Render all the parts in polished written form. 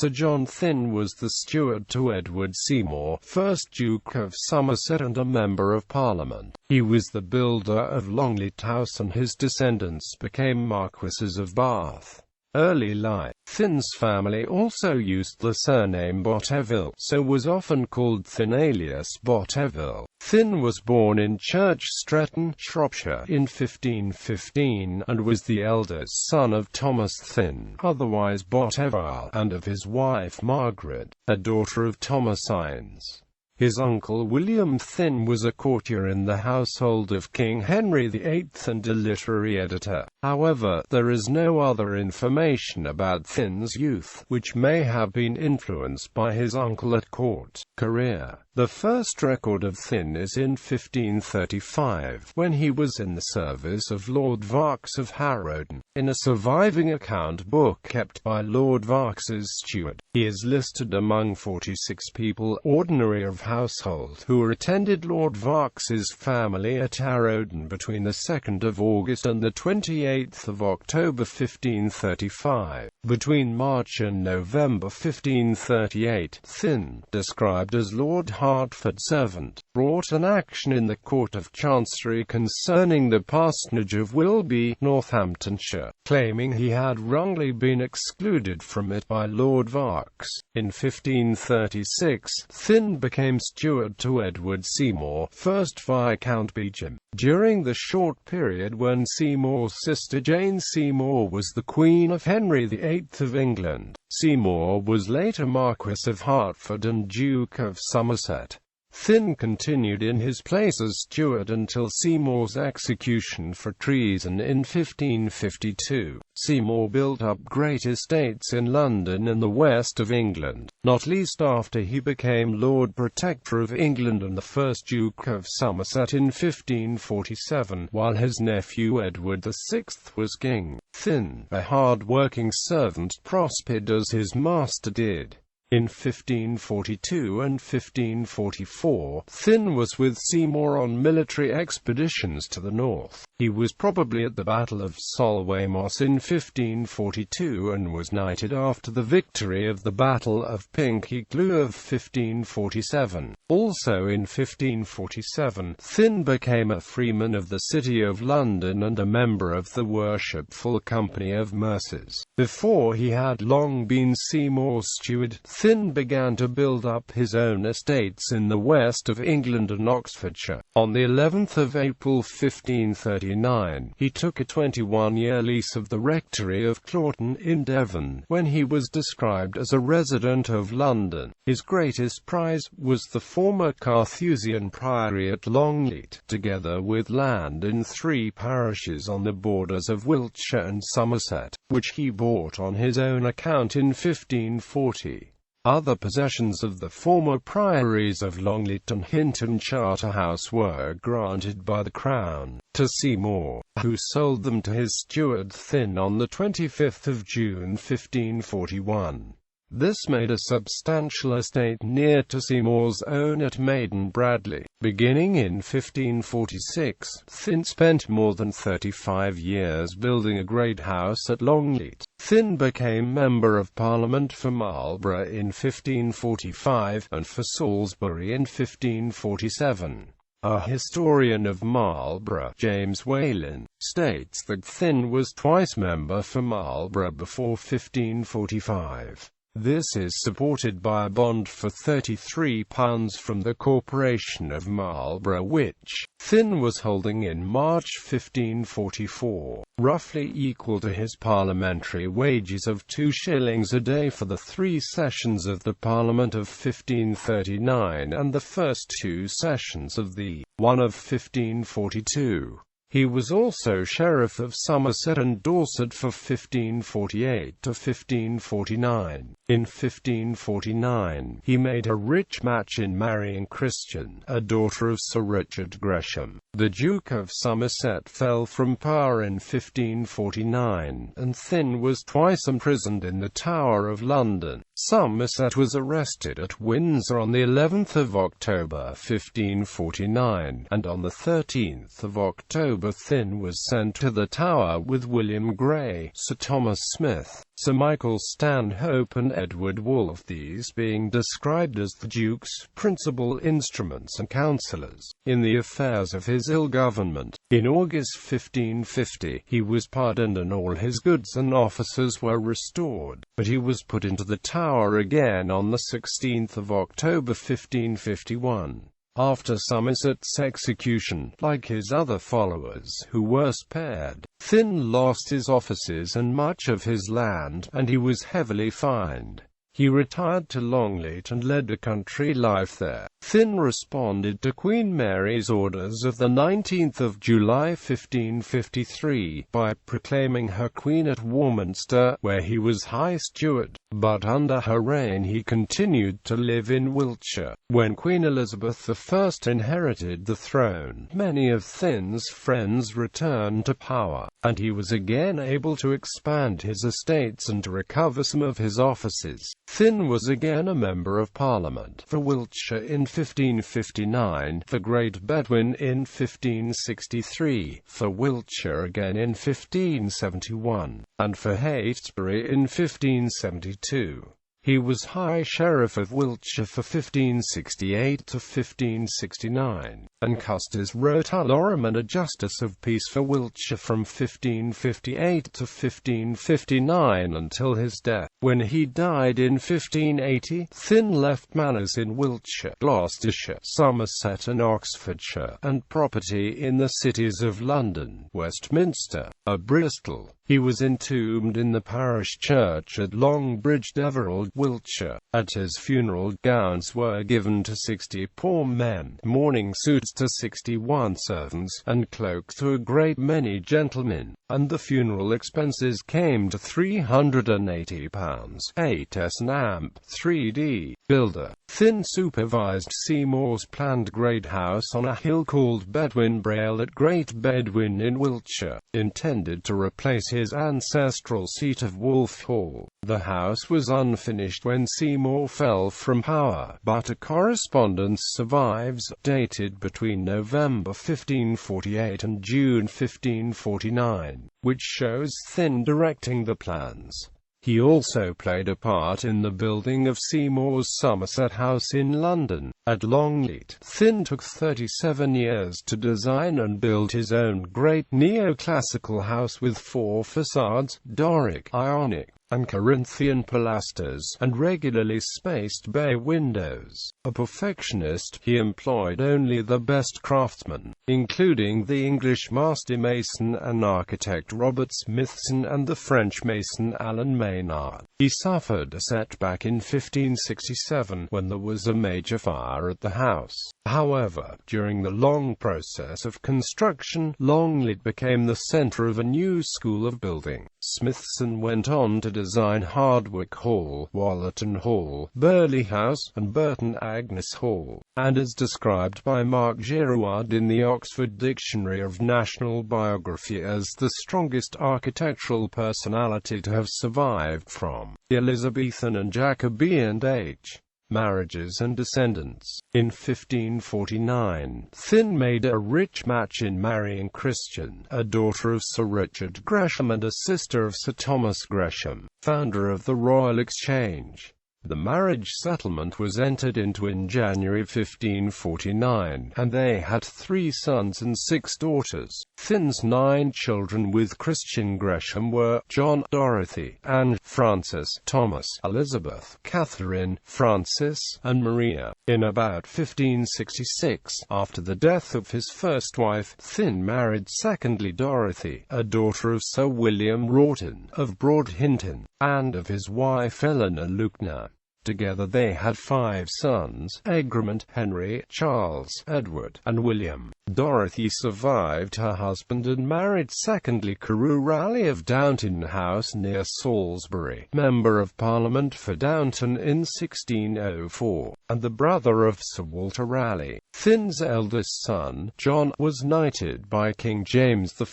Sir John Thynne was the steward to Edward Seymour, 1st Duke of Somerset and a Member of Parliament. He was the builder of Longleat House and his descendants became Marquesses of Bath. Early life. Thynne's family also used the surname Botteville, so was often called Thynne alias Botteville. Thynne was born in Church Stretton, Shropshire, in 1515, and was the eldest son of Thomas Thynne, otherwise Botteville, and of his wife Margaret, a daughter of Thomas Innes. His uncle William Thynne was a courtier in the household of King Henry VIII and a literary editor. However, there is no other information about Thynne's youth, which may have been influenced by his uncle at court. Career. The first record of Thynne is in 1535, when he was in the service of Lord Berks of Harrowden. In a surviving account book kept by Lord Berks's steward, he is listed among 46 people, ordinary of household, who attended Lord Berks's family at Harrowden between the 2nd of August and the 28th of October 1535. Between March and November 1538, Thynne, described as Lord Hertford's servant, brought an action in the Court of Chancery concerning the parsonage of Wilby, Northamptonshire, claiming he had wrongly been excluded from it by Lord Berks. In 1536, Thynne became steward to Edward Seymour, 1st Viscount Beauchamp. During the short period when Seymour's sister Jane Seymour was the Queen of Henry VIII of England, Seymour was later Marquess of Hertford and Duke of Somerset. Thynne continued in his place as steward until Seymour's execution for treason in 1552. Seymour built up great estates in London and the west of England, not least after he became Lord Protector of England and the 1st Duke of Somerset in 1547, while his nephew Edward VI was king. Thynne, a hard-working servant, prospered as his master did. In 1542 and 1544, Thynne was with Seymour on military expeditions to the north. He was probably at the Battle of Solway Moss in 1542 and was knighted after the victory of the Battle of Pinkie Cleugh of 1547. Also in 1547, Thynne became a freeman of the City of London and a member of the Worshipful Company of Mercers. Before he had long been Seymour's steward, Thynne began to build up his own estates in the west of England and Oxfordshire. On the 11th of April 1539, he took a 21-year lease of the rectory of Claughton in Devon, when he was described as a resident of London. His greatest prize was the former Carthusian priory at Longleat, together with land in 3 parishes on the borders of Wiltshire and Somerset, which he bought on his own account in 1540. Other possessions of the former priories of Longleat and Hinton Charterhouse were granted by the Crown to Seymour, who sold them to his steward Thynne on the 25th of June 1541. This made a substantial estate near to Seymour's own at Maiden Bradley. Beginning in 1546, Thynne spent more than 35 years building a great house at Longleat. Thynne became Member of Parliament for Marlborough in 1545, and for Salisbury in 1547. A historian of Marlborough, James Whelan, states that Thynne was twice member for Marlborough before 1545. This is supported by a bond for £33 from the Corporation of Marlborough which Thynne was holding in March 1544, roughly equal to his parliamentary wages of 2 shillings a day for the 3 sessions of the Parliament of 1539 and the first 2 sessions of the one of 1542. He was also Sheriff of Somerset and Dorset for 1548 to 1549. In 1549, he made a rich match in marrying Christian, a daughter of Sir Richard Gresham. The Duke of Somerset fell from power in 1549, and Thynne was twice imprisoned in the Tower of London. Somerset was arrested at Windsor on the 11th of October 1549, and on the 13th of October Thynne was sent to the Tower with William Grey, Sir Thomas Smith, Sir Michael Stanhope and Edward Wolfe, these being described as the Duke's principal instruments and counsellors in the affairs of his ill government. In August 1550, he was pardoned and all his goods and offices were restored, but he was put into the Tower again on the 16th of October 1551. After Somerset's execution, like his other followers who were spared, Thynne lost his offices and much of his land, and he was heavily fined. He retired to Longleat and led a country life there. Thynne responded to Queen Mary's orders of 19 July 1553 by proclaiming her queen at Warminster, where he was High Steward, but under her reign he continued to live in Wiltshire. When Queen Elizabeth I inherited the throne, many of Thynne's friends returned to power, and he was again able to expand his estates and to recover some of his offices. Thynne was again a Member of Parliament for Wiltshire in 1559, for Great Bedwin in 1563, for Wiltshire again in 1571, and for Heytesbury in 1572. He was High Sheriff of Wiltshire for 1568 to 1569, and Custis Rotalorum and a Justice of Peace for Wiltshire from 1558 to 1559 until his death. When he died in 1580, Thynne left manors in Wiltshire, Gloucestershire, Somerset and Oxfordshire, and property in the cities of London, Westminster, and Bristol. He was entombed in the parish church at Longbridge, Deverell, Wiltshire. At his funeral, gowns were given to 60 poor men, mourning suits to 61 servants, and cloaks to a great many gentlemen, and the funeral expenses came to £380. 8s Namp, 3d. Builder. Thynne supervised Seymour's planned great house on a hill called Bedwin Braille at Great Bedwin in Wiltshire, intended to replace his ancestral seat of Wolf Hall. The house was unfinished when Seymour fell from power, but a correspondence survives, dated between November 1548 and June 1549, which shows Thynne directing the plans. He also played a part in the building of Seymour's Somerset House in London. At Longleat, Thynne took 37 years to design and build his own great neoclassical house with 4 facades, Doric, Ionic, and Corinthian pilasters, and regularly spaced bay windows. A perfectionist, he employed only the best craftsmen, including the English master mason and architect Robert Smithson and the French mason Alan Maynard. He suffered a setback in 1567 when there was a major fire at the house. However, during the long process of construction, Longleat became the centre of a new school of building. Smithson went on to design Hardwicke Hall, Wallerton Hall, Burley House, and Burton Agnes Hall, and is described by Mark Girouard in the Oxford Dictionary of National Biography as the strongest architectural personality to have survived from the Elizabethan and Jacobean age. Marriages and Descendants. In 1549, Thynne made a rich match in marrying Christian, a daughter of Sir Richard Gresham and a sister of Sir Thomas Gresham, founder of the Royal Exchange. The marriage settlement was entered into in January 1549, and they had 3 sons and 6 daughters. Thynne's 9 children with Christian Gresham were John, Dorothy, Anne, Francis, Thomas, Elizabeth, Catherine, Francis, and Maria. In about 1566, after the death of his first wife, Thynne married secondly Dorothy, a daughter of Sir William Wroughton, of Broadhinton, and of his wife Eleanor Lewknor. Together they had 5 sons, Egremont, Henry, Charles, Edward, and William. Dorothy survived her husband and married secondly Carew Raleigh of Downton House near Salisbury, Member of Parliament for Downton in 1604, and the brother of Sir Walter Raleigh. Thynne's eldest son, John, was knighted by King James I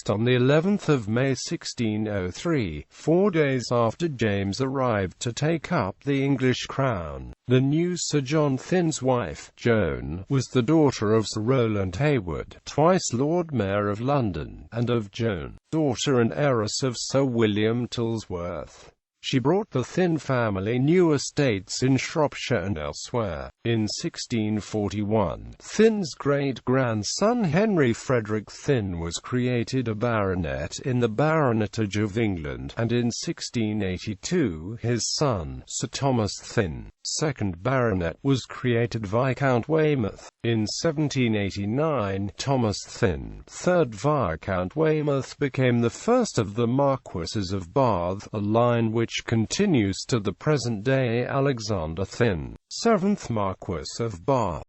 on the 11th of May 1603, 4 days after James arrived to take up the English crown. The new Sir John Thynne's wife, Joan, was the daughter of Sir Rowland Hayward, twice Lord Mayor of London, and of Joan, daughter and heiress of Sir William Tilsworth. She brought the Thynne family new estates in Shropshire and elsewhere. In 1641, Thynne's great-grandson Henry Frederick Thynne was created a baronet in the baronetage of England, and in 1682 his son, Sir Thomas Thynne, 2nd Baronet, was created Viscount Weymouth. In 1789, Thomas Thynne, 3rd Viscount Weymouth, became the first of the Marquesses of Bath, a line which continues to the present day. Alexander Thynne, 7th Marquess of Bath,